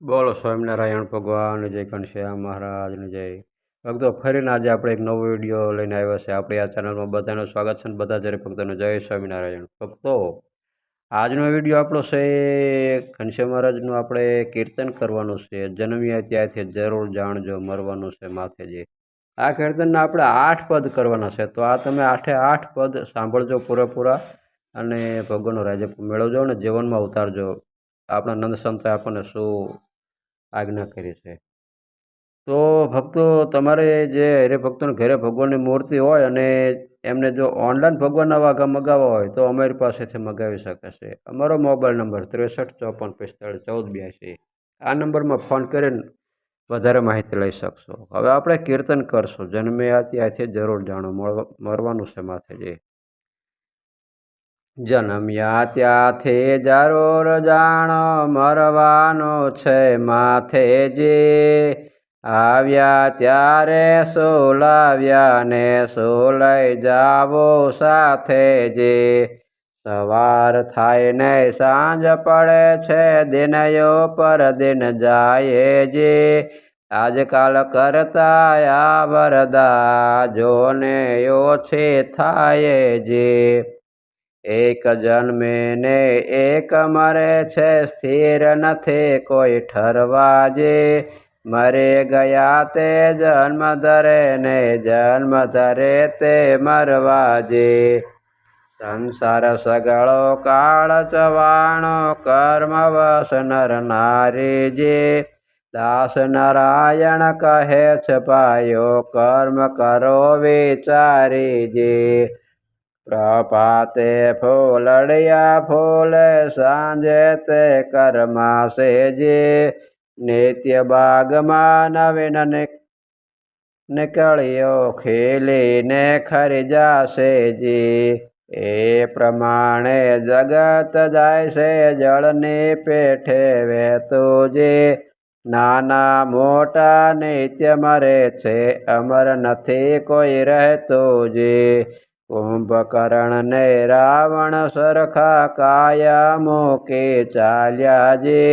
બોલો સ્વામિનારાયણ ભગવાન જય ઘનશ્યામ મહારાજની જય. ભક્તો ફરીને આજે આપણે એક નવો વિડીયો લઈને આવ્યા છે. આપણી આ ચેનલમાં બધાનું સ્વાગત છે અને બધા જ્યારે ભક્તોને જય સ્વામિનારાયણ. ભક્તો આજનો વિડીયો આપણો છે ઘનશ્યામ મહારાજનું આપણે કીર્તન કરવાનું છે. જન્મ્યા ત્યાંથી જરૂર જાણજો મરવાનું છે માથે જે. આ કીર્તનના આપણે 8 પદ કરવાના છે. તો આ તમે 8 પદ સાંભળજો પૂરેપૂરા અને ભગવાનનો રાજીપ મેળવજો અને જીવનમાં ઉતારજો. આપણા નંદ સંતોએ આપણને શું આજ્ઞા કરી છે. તો ભક્તો તમારે જે હરિભક્તોને ઘરે ભગવાનની મૂર્તિ હોય અને એમને જો ઓનલાઈન ભગવાનના વાઘા મગાવવા હોય તો અમારી પાસેથી મગાવી શકે છે. અમારો મોબાઈલ નંબર 63 54 45 14 82. આ નંબરમાં ફોન કરીને વધારે માહિતી લઈ શકશો. હવે આપણે કીર્તન કરશું. જન્મ્યા ત્યાંથી જરૂર જાણો મરવાનું છે માથે જે. જન્મ્યા ત્યાંથી જરૂર જાણો મરવાનું છે માથે જે. આવ્યા ત્યારે શું લાવ્યા ને શું લઈ જાવો સાથે જે. સવાર થાય ને સાંજ પડે છે દિનયો પર દિન જાય જે. આજકાલ કરતા આ વરદા જોને ઓછી થાય જે. એક જન્મે ને એક મરે છે સ્થિર નથી કોઈ ઠરવા જે. મરે ગયા તે જન્મ ધરે ને જન્મ ધરે તે મરવા જે. સંસાર સગળો કાળ ચવાણો કર્મ વશ નર નારી જે. દાસ નારાયણ કહે છે પાયો કર્મ કરો વિચારી જે. પ્રભાતે ફૂલડિયા ફૂલે સાંજે તે કરમાશે જે. નિત્ય બાગમાં નવીન નીકળ્યો ખીલીને ખરી જાશે જે. એ પ્રમાણે જગત જાય છે જળની પેઠે વહેતું જે. નાના મોટા નિત્ય મરે છે અમર નથી કોઈ રહેતું જે. કુંભકર્ણ ને રાવણ સરખા કાયા મૂકી ચાલ્યા જે.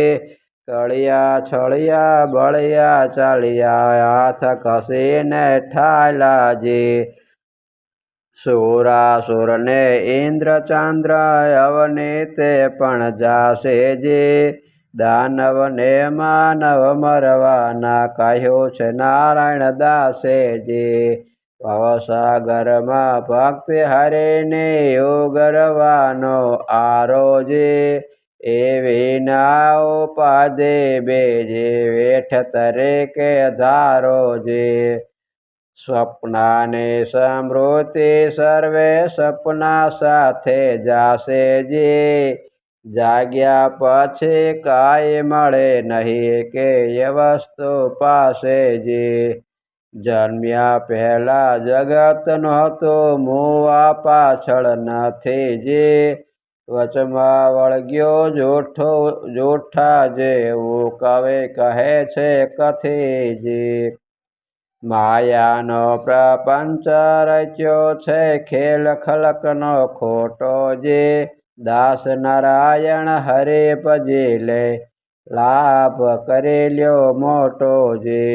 કળિયા છળિયા બળિયા ચાલ્યા હાથ ઘસીને ઠાલ્યા જે. સુરાસુર ને ઇન્દ્ર ચંદ્ર અવની તે પણ જાશે જે. દાનવ ને માનવ મરવાના કહ્યું છે નારાયણ દાસે જે. ભવસાગરમાં ભક્તિ હરિની ઉગરવાનો આરો જે. એવી ના ઉપાધિ બેજે વેઠ તરીકે ધારો જે. સ્વપ્નાની સમૃદ્ધિ સર્વે સપના સાથે જાશે જે. જાગ્યા પછી કાંઈ મળે નહીં કે એ વસ્તુ પાસે જે. જન્મ્યા પહેલા જગત નહોતું મુવા પાછળ નથી જે. વચમાં વળગ્યો જૂઠા જેવું કવિ કહે છે કથી જે. માયાનો પ્રપંચ રચ્યો છે ખેલ ખલકનો ખોટો જે. દાસ નારાયણ હરે ભજી લે લાભ કરી લ્યો મોટો જે.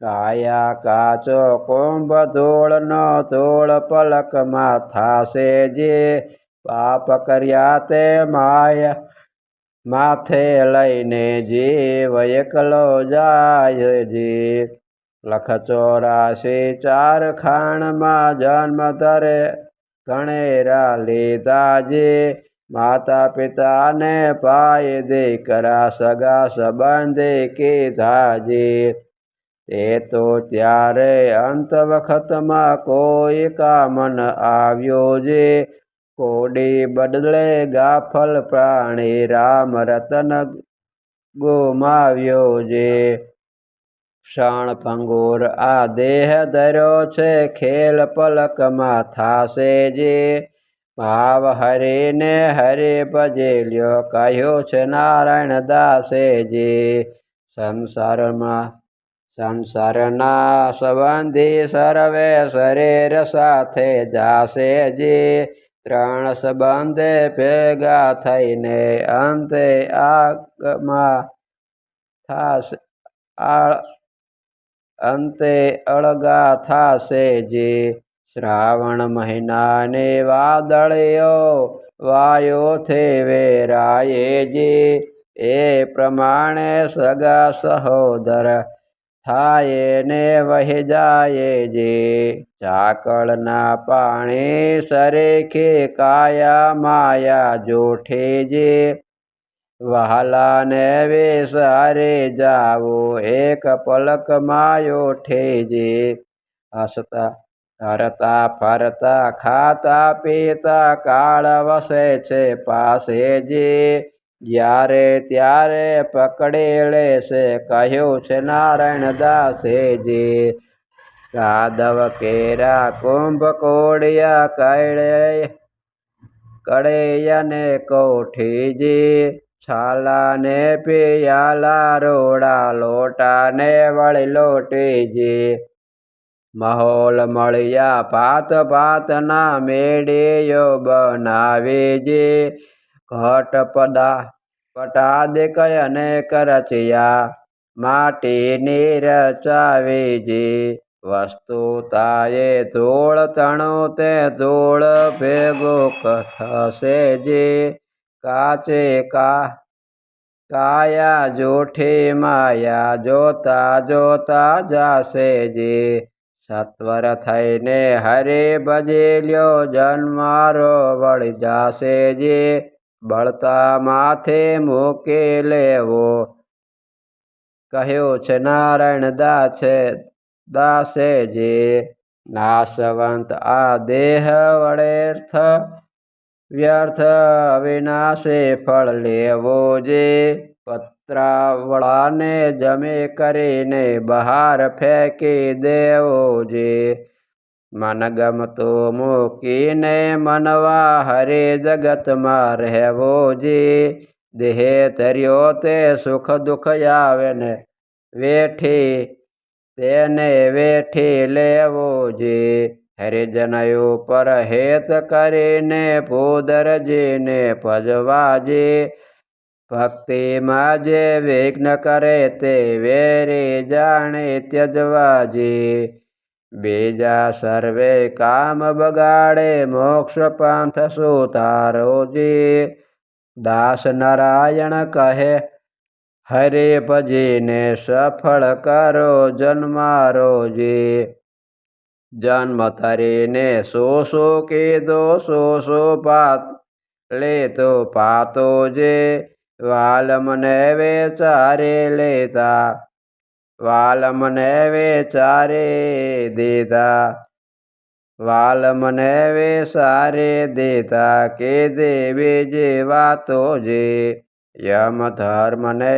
કાયા કાચો કુંભ ધૂળનો ધૂળ પલકમાં થાશે જે. પાપ કર્યા તે માયા માથે લઈને જીવ એકલો જાય જે. લખ 84 ચાર ખાણમાં જન્મ ધરે ગણેરા લીધા જે. માતા પિતાને ભાઈ દીકરા સગા સંબંધી કીધા જે. તે તો ત્યારે અંત વખતમાં કોઈ કામ ન આવ્યો જે. કોડી બદલે ગાફલ પ્રાણી રામ રતન ગુમાવ્યો જે. ક્ષણ ભંગુર આ દેહ ધર્યો છે ખેલ પલકમાં થાશે જે. ભાવ હરીને હરે ભજે લ્યો કહ્યું છે નારાયણ દાસે જે. સંસારના સંબંધી સર્વે શરીર સાથે જાશે જે. ત્રણ સંબંધે ભેગા થઈને અંતે આગમાં થાશે અંતે અળગા થાશે જે શ્રાવણ મહિનાને વાદળિયો વાયોથી વેરાયે જે એ પ્રમાણે સગા સહોદર થાય ને વહી જાય જે ઝાકળના પાણી સરેખે કાયા માયા જોઠે જે વહાલાને વેસારે જાવો એક પલકમાં ઓઠે જે હસતા હરતા ફરતા ખાતા પીતા કાળ વસે છે પાસે જે જ્યારે ત્યારે પકડી લેશે કહ્યું છે નારાયણ દાસે જે કાદવ કેરા કુંભ કોડિયા કળેયને કોઠી જે છાલા ને પિયાલા રોડા લોટા ને વળી લોટી જે મહોલ મળ્યા ભાત ભાતના મેળીઓ બનાવી જે ઘટ પટાદિક અનેક રચિયા માટીની રચાવી જે વસ્તુ તાએ ધૂળ તણું તે ધૂળ ભેગો થશે જે કાચે કાયા જોઠી માયા જોતા જોતા જાશે જે સત્વર થઈને હરે ભજેલ્યો જન્મારો વળી જાશે જે બળતા માથે મૂકી લેવો કહ્યું છે નારાયણ દાસે જે નાશવંત આ દેહ વડેર્થ વ્યર્થ અવિનાશે ફળ લેવો જે પત્રાવળાને જમે કરીને બહાર ફેંકી દેવો જે મનગમતો મૂકીને મનવા હરે જગતમાં રહેવો જે દેહ ધર્યો તે સુખ દુઃખ આવે ને તેને વેઠી લેવો જે હરિજન ઉપર હેત કરીને ભૂદરજીને ભજવા જે ભક્તિમાં જે વિઘ્ન કરે તે વેરી જાણે ત્યજવા જે બીજા સર્વે કામ બગાડે મોક્ષ પંથ સુતારો જે દાસ નારાયણ કહે હરે ભજીને સફળ કરો જન્મારો જે જન્મ તરીને સો કીધો સો પાત લેતો પાતો જે વાલમને વેચારે લેતા વાલમને વેચારે દેતા વાલમને વેસારે દેતા કે દેવી જે વાતો જે યમ ધર્મને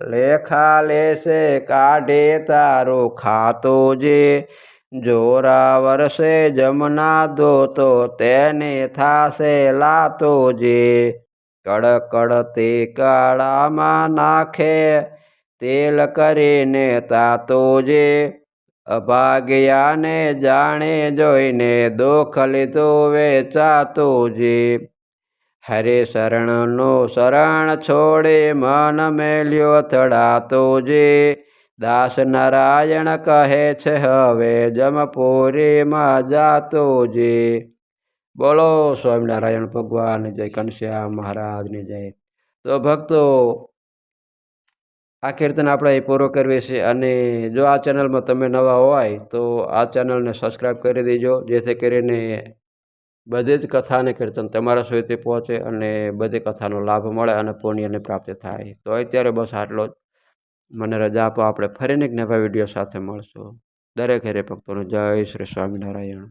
લેખા લેશે કાઢે તારો ખાતો જે જોરાવર સે જમના દોતો તેને થાશે લાતો જે કડકડતી કાળામાં નાખે તેલ કરીને તાતો જે અભાગ્યાને જાણે જોઈને દુઃખ લીધું વેચાતો જે હરે શરણનો શરણ છોડી મન મેલ્યો થડાતો જે દાસ નારાયણ કહે છે હવે જમપુરીમાં જાતો જે બોલો સ્વામિનારાયણ ભગવાન જય ઘનશ્યામ મહારાજની જય તો ભક્તો આ કીર્તન આપણે પૂરો કરવી છે અને જો આ ચેનલમાં તમે નવા હોય તો આ ચેનલને સબસ્ક્રાઈબ કરી દેજો જેથી કરીને બધી જ કથાને કીર્તન તમારા સુધી પહોંચે અને બધી કથાનો લાભ મળે અને પુણ્યની પ્રાપ્તિ થાય તો અત્યારે બસ આટલો જ મને રજા આપો આપણે ફરીને એક નવા વિડીયો સાથે મળશું દરેક હરે ભક્તોને જય શ્રી સ્વામિનારાયણ